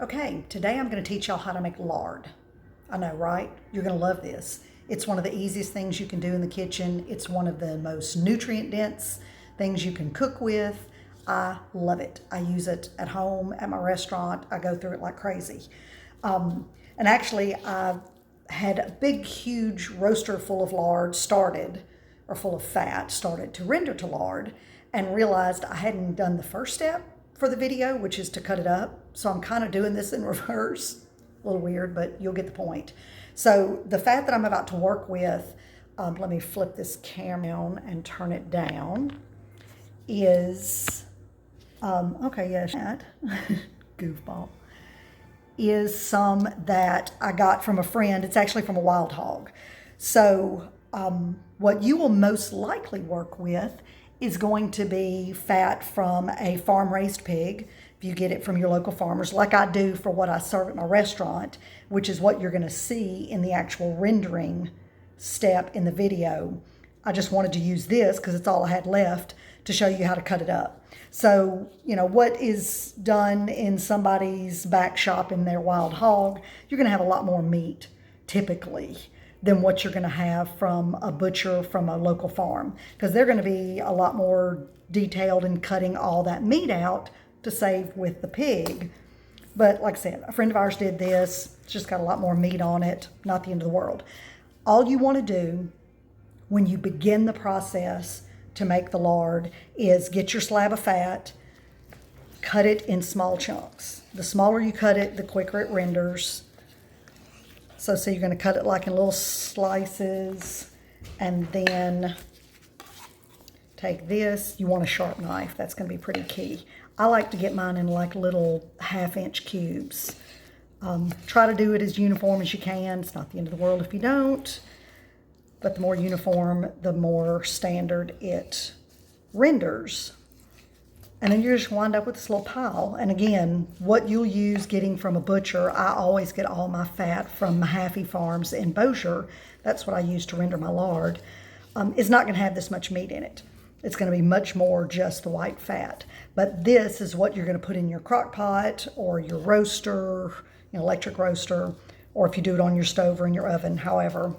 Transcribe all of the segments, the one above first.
Okay, today I'm going to teach y'all how to make lard. I know, right? You're going to love this. It's one of the easiest things you can do in the kitchen. It's one of the most nutrient dense things you can cook with. I love it. I use it at home, at my restaurant. I go through it like crazy. And actually, I had a big, huge roaster full of lard full of fat, started to render to lard, and realized I hadn't done the first step for the video, which is to cut it up. So I'm kind of doing this in reverse. A little weird, but you'll get the point. So the fat that I'm about to work with, let me flip this camera on and turn it down, is, okay, yes, that, goofball, is some that I got from a friend. It's actually from a wild hog. So what you will most likely work with is going to be fat from a farm-raised pig, if you get it from your local farmers, like I do for what I serve at my restaurant, which is what you're going to see in the actual rendering step in the video. I just wanted to use this because it's all I had left to show you how to cut it up. So, you know, what is done in somebody's back shop in their wild hog, you're going to have a lot more meat, typically, than what you're going to have from a butcher from a local farm, because they're going to be a lot more detailed in cutting all that meat out to save with the pig. But like I said, a friend of ours did this. It's just got a lot more meat on it. Not the end of the world. All you want to do when you begin the process to make the lard is get your slab of fat, cut it in small chunks. The smaller you cut it, the quicker it renders. So you're going to cut it like in little slices, and then take this. You want a sharp knife. That's going to be pretty key. I like to get mine in like little 1/2-inch cubes. Try to do it as uniform as you can. It's not the end of the world if you don't, but the more uniform, the more standard it renders. And then you just wind up with this little pile. And again, what you'll use getting from a butcher, I always get all my fat from Mahaffey Farms in Bossier. That's what I use to render my lard. It's not going to have this much meat in it. It's going to be much more just the white fat. But this is what you're going to put in your crock pot or your roaster, electric roaster, or if you do it on your stove or in your oven. However,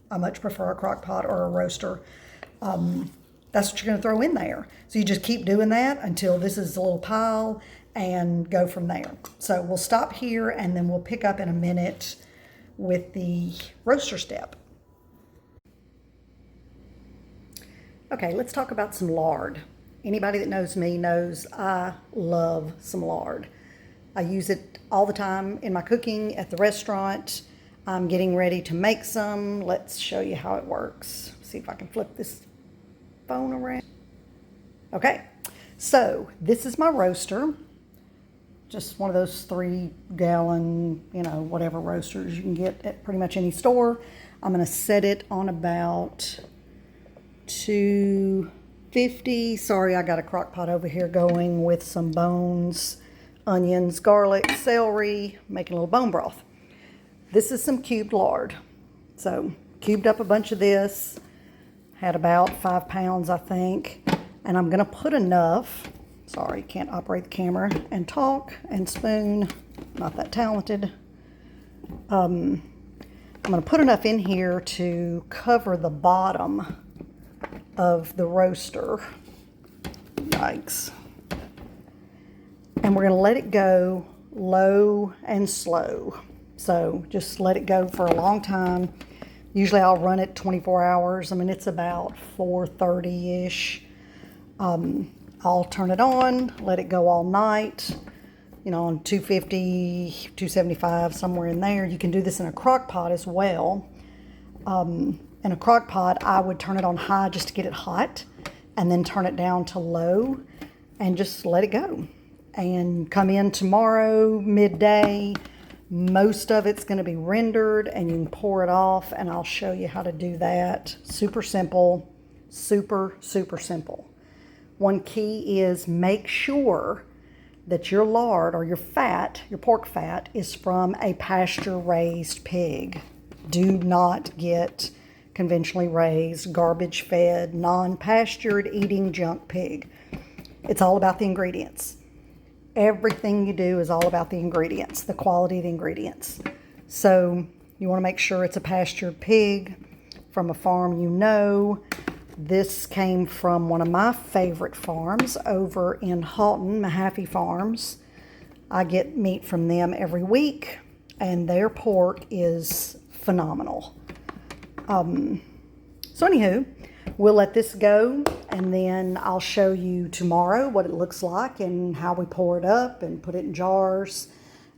I much prefer a crock pot or a roaster. That's what you're going to throw in there. So you just keep doing that until this is a little pile and go from there. So we'll stop here and then we'll pick up in a minute with the roaster step. Okay, let's talk about some lard. Anybody that knows me knows I love some lard. I use it all the time in my cooking at the restaurant. I'm getting ready to make some. Let's show you how it works. See if I can flip this phone around. Okay, so this is my roaster. Just one of those 3-gallon, whatever roasters you can get at pretty much any store. I'm going to set it on about 250. Sorry, I got a crock pot over here going with some bones, onions, garlic, celery, making a little bone broth. This is some cubed lard. So cubed up a bunch of this. Had about 5 pounds, I think. And I'm going to put enough. Sorry, can't operate the camera and talk and spoon. Not that talented. I'm going to put enough in here to cover the bottom of the roaster. Yikes. And we're going to let it go low and slow. So just let it go for a long time. Usually I'll run it 24 hours. I mean, it's about 4:30-ish. I'll turn it on, let it go all night, on 250, 275, somewhere in there. You can do this in a crock pot as well. In a crock pot, I would turn it on high just to get it hot, and then turn it down to low and just let it go. And come in tomorrow, midday. Most of it's going to be rendered, and you can pour it off, and I'll show you how to do that. Super simple, super, super simple. One key is make sure that your lard or your fat, your pork fat, is from a pasture-raised pig. Do not get conventionally raised, garbage-fed, non-pastured, eating junk pig. It's all about the ingredients. everything you do is all about the ingredients, the quality of the ingredients. So you want to make sure it's a pastured pig from a farm you know. This came from one of my favorite farms over in Haughton, Mahaffey Farms. I get meat from them every week, and their pork is phenomenal. So anywho, we'll let this go, and then I'll show you tomorrow what it looks like and how we pour it up and put it in jars.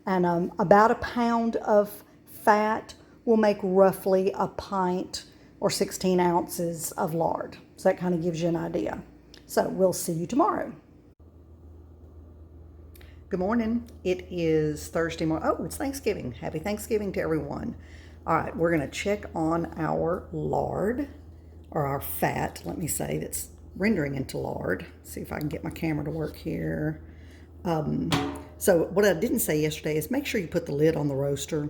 And about a pound of fat will make roughly a pint or 16 ounces of lard. So that kind of gives you an idea. So we'll see you tomorrow. Good morning. It is Thursday morning. Oh, it's Thanksgiving. Happy Thanksgiving to everyone. All right, we're going to check on our lard, or our fat, let me say, that's rendering into lard. See if I can get my camera to work here. So what I didn't say yesterday is make sure you put the lid on the roaster.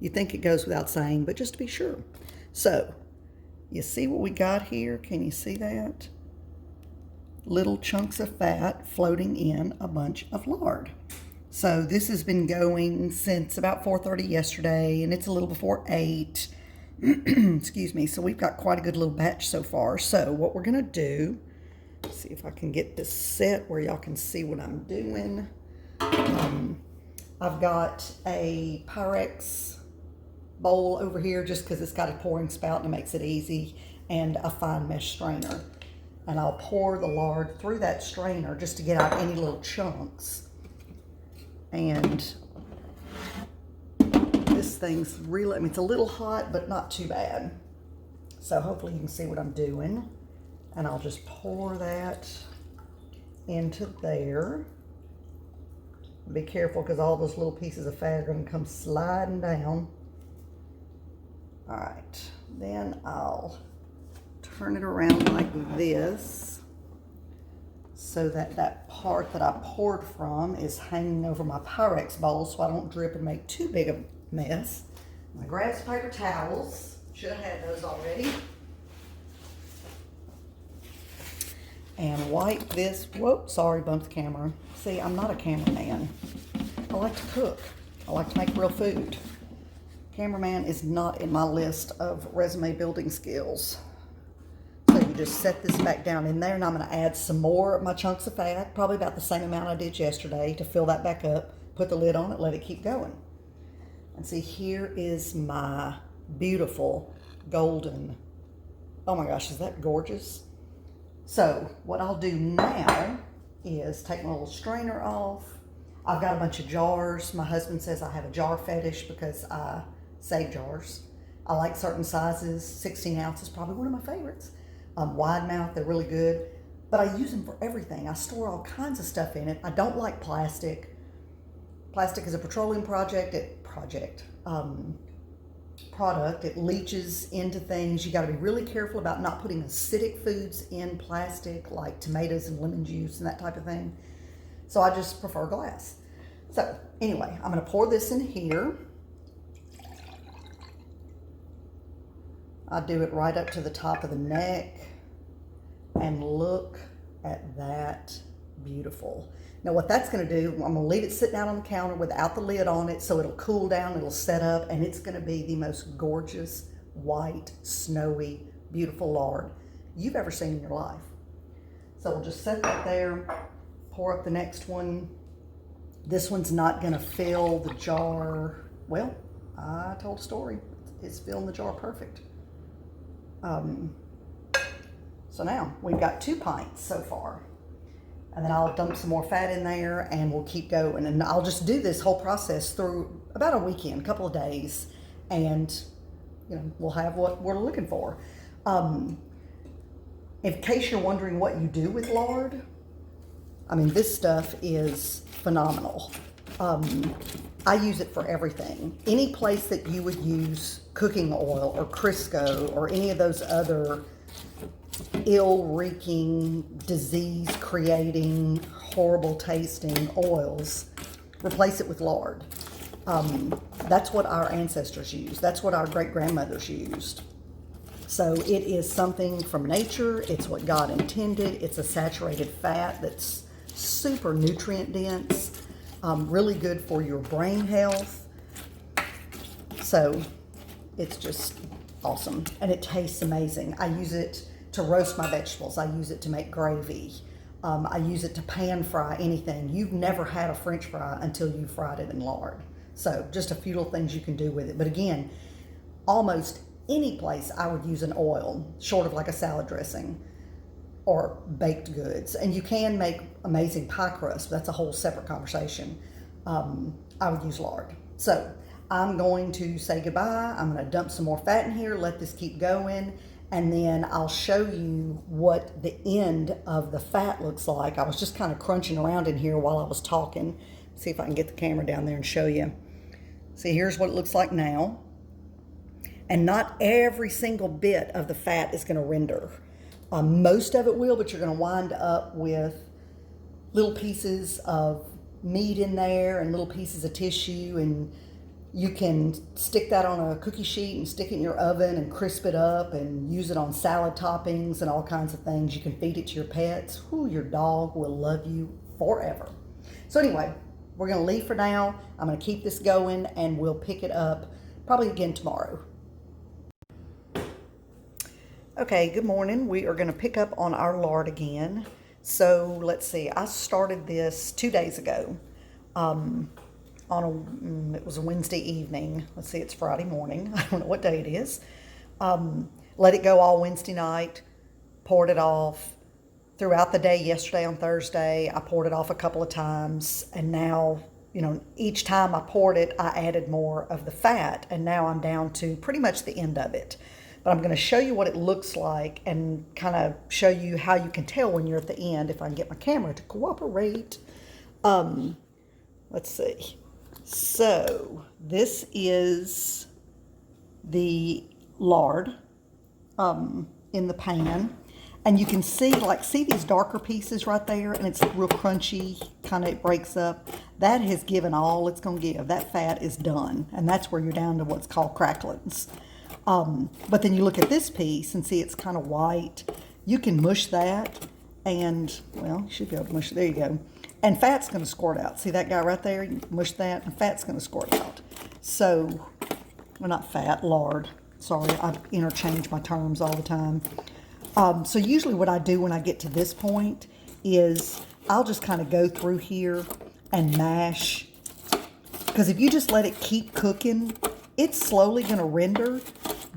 You think it goes without saying, but just to be sure. So you see what we got here? Can you see that? Little chunks of fat floating in a bunch of lard. So this has been going since about 4:30 yesterday, and it's a little before 8. Excuse me. So we've got quite a good little batch so far. So what we're going to do, see if I can get this set where y'all can see what I'm doing. I've got a Pyrex bowl over here just because it's got a pouring spout and it makes it easy, and a fine mesh strainer. And I'll pour the lard through that strainer just to get out any little chunks. And this thing's really, I mean, it's a little hot, but not too bad. So hopefully you can see what I'm doing. And I'll just pour that into there. Be careful because all those little pieces of fat are going to come sliding down. All right, then I'll turn it around like this so that that part that I poured from is hanging over my Pyrex bowl so I don't drip and make too big a mess. I'm gonna grab some paper towels. Should have had those already. And wipe this. Whoa, sorry, bumped the camera. See, I'm not a cameraman. I like to cook. I like to make real food. Cameraman is not in my list of resume building skills. So you just set this back down in there, and I'm going to add some more of my chunks of fat, probably about the same amount I did yesterday, to fill that back up. Put the lid on it, let it keep going. And see, here is my beautiful golden, oh my gosh, is that gorgeous? So what I'll do now is take my little strainer off. I've got a bunch of jars. My husband says I have a jar fetish because I save jars. I like certain sizes. 16 ounces, probably one of my favorites. Wide mouth, they're really good. But I use them for everything. I store all kinds of stuff in it. I don't like plastic. Plastic is a petroleum product. It leaches into things. You got to be really careful about not putting acidic foods in plastic, like tomatoes and lemon juice and that type of thing. So I just prefer glass. So anyway, I'm going to pour this in here. I do it right up to the top of the neck, and look at that, beautiful. Now what that's going to do, I'm going to leave it sitting out on the counter without the lid on it so it'll cool down, it'll set up, and it's going to be the most gorgeous, white, snowy, beautiful lard you've ever seen in your life. So we'll just set that there, pour up the next one. This one's not going to fill the jar. Well, I told a story. It's filling the jar perfect. So now we've got 2 pints so far. And then I'll dump some more fat in there and we'll keep going. And I'll just do this whole process through about a weekend, a couple of days, and you know, we'll have what we're looking for. In case you're wondering what you do with lard, I mean, this stuff is phenomenal. I use it for everything. Any place that you would use cooking oil or Crisco or any of those other ill-reeking, disease-creating, horrible-tasting oils, replace it with lard. That's what our ancestors used. That's what our great-grandmothers used. So it is something from nature. It's what God intended. It's a saturated fat that's super nutrient dense. Really good for your brain health. So it's just awesome. And it tastes amazing. I use it to roast my vegetables. I use it to make gravy. I use it to pan fry anything. You've never had a French fry until you fried it in lard. So just a few little things you can do with it. But again, almost any place I would use an oil, short of like a salad dressing or baked goods. And you can make amazing pie crust. That's a whole separate conversation. I would use lard. So I'm going to say goodbye. I'm going to dump some more fat in here, let this keep going, and then I'll show you what the end of the fat looks like. I was just kind of crunching around in here while I was talking. See if I can get the camera down there and show you. See, here's what it looks like now. And not every single bit of the fat is going to render. Most of it will, but you're going to wind up with little pieces of meat in there and little pieces of tissue, and you can stick that on a cookie sheet and stick it in your oven and crisp it up and use it on salad toppings and all kinds of things. You can feed it to your pets. Whew, your dog will love you forever. So anyway, we're going to leave for now. I'm going to keep this going, and we'll pick it up probably again tomorrow. Okay, good morning. We are going to pick up on our lard again. So let's see. I started this 2 days ago. It was a Wednesday evening. Let's see, it's Friday morning. I don't know what day it is. Let it go all Wednesday night. Poured it off throughout the day. Yesterday on Thursday, I poured it off a couple of times, and now, you know, each time I poured it, I added more of the fat, and now I'm down to pretty much the end of it. But I'm going to show you what it looks like and kind of show you how you can tell when you're at the end, if I can get my camera to cooperate. Let's see. So this is the lard in the pan. And you can see, see these darker pieces right there, and it's real crunchy, kind of it breaks up. That has given all it's going to give. That fat is done, and that's where you're down to what's called cracklings. But then you look at this piece and see it's kind of white. You can mush that, and, well, you should be able to mush it. There you go. And fat's going to squirt out. See that guy right there? You mush that, and fat's going to squirt out. So, well, not fat, lard. Sorry, I interchange my terms all the time. So usually what I do when I get to this point is I'll just kind of go through here and mash. Because if you just let it keep cooking, it's slowly going to render,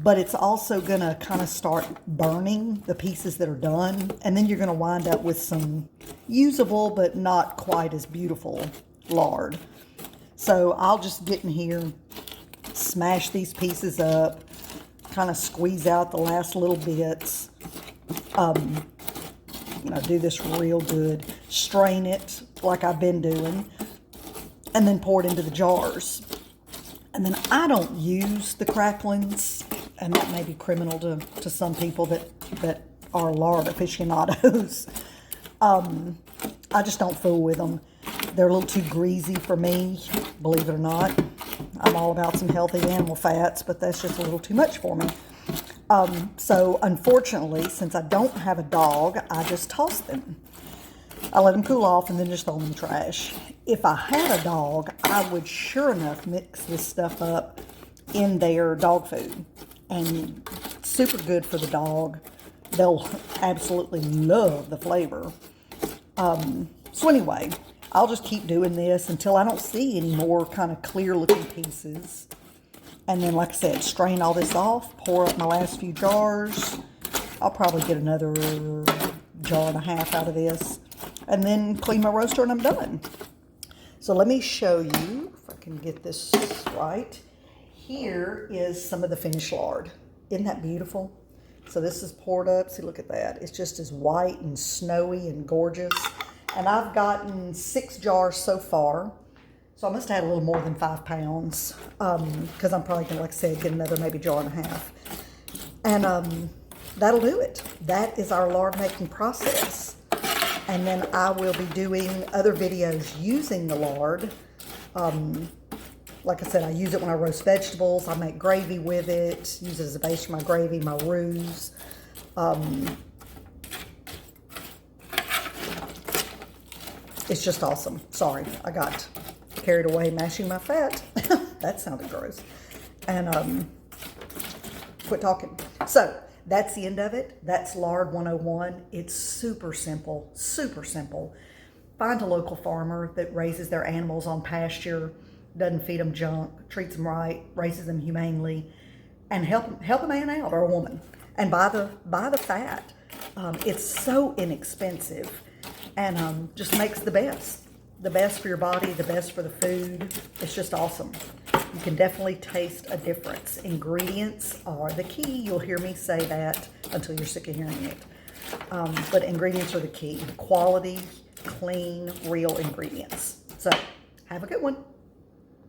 but it's also going to kind of start burning the pieces that are done. And then you're going to wind up with some usable but not quite as beautiful lard. So I'll just get in here, smash these pieces up, kind of squeeze out the last little bits. Do this real good. Strain it like I've been doing, and then pour it into the jars. And then I don't use the cracklings, and that may be criminal to some people that are lard aficionados. I just don't fool with them. They're a little too greasy for me, believe it or not. I'm all about some healthy animal fats, but that's just a little too much for me. So unfortunately, since I don't have a dog, I just toss them. I let them cool off and then just throw them in the trash. If I had a dog, I would sure enough mix this stuff up in their dog food. And super good for the dog. They'll absolutely love the flavor. So anyway, I'll just keep doing this until I don't see any more kind of clear looking pieces. And then, like I said, strain all this off, pour up my last few jars. I'll probably get another jar and a half out of this. And then clean my roaster and I'm done. So let me show you, if I can get this right. Here is some of the finished lard. Isn't that beautiful? So this is poured up. See, look at that. It's just as white and snowy and gorgeous. And I've gotten 6 jars so far. So I must have had a little more than 5 pounds, because I'm probably going to, like I said, get another maybe jar and a half. And that'll do it. That is our lard making process. And then I will be doing other videos using the lard. Like I said, I use it when I roast vegetables. I make gravy with it, use it as a base for my gravy, my roux. It's just awesome. Sorry, I got carried away mashing my fat. That sounded gross. And quit talking. So that's the end of it. That's Lard 101. It's super simple, super simple. Find a local farmer that raises their animals on pasture, doesn't feed them junk, treats them right, raises them humanely, and help a man out or a woman. And buy the fat. It's so inexpensive, and just makes the best for your body, the best for the food. It's just awesome. You can definitely taste a difference. Ingredients are the key. You'll hear me say that until you're sick of hearing it. But ingredients are the key. Quality, clean, real ingredients. So have a good one.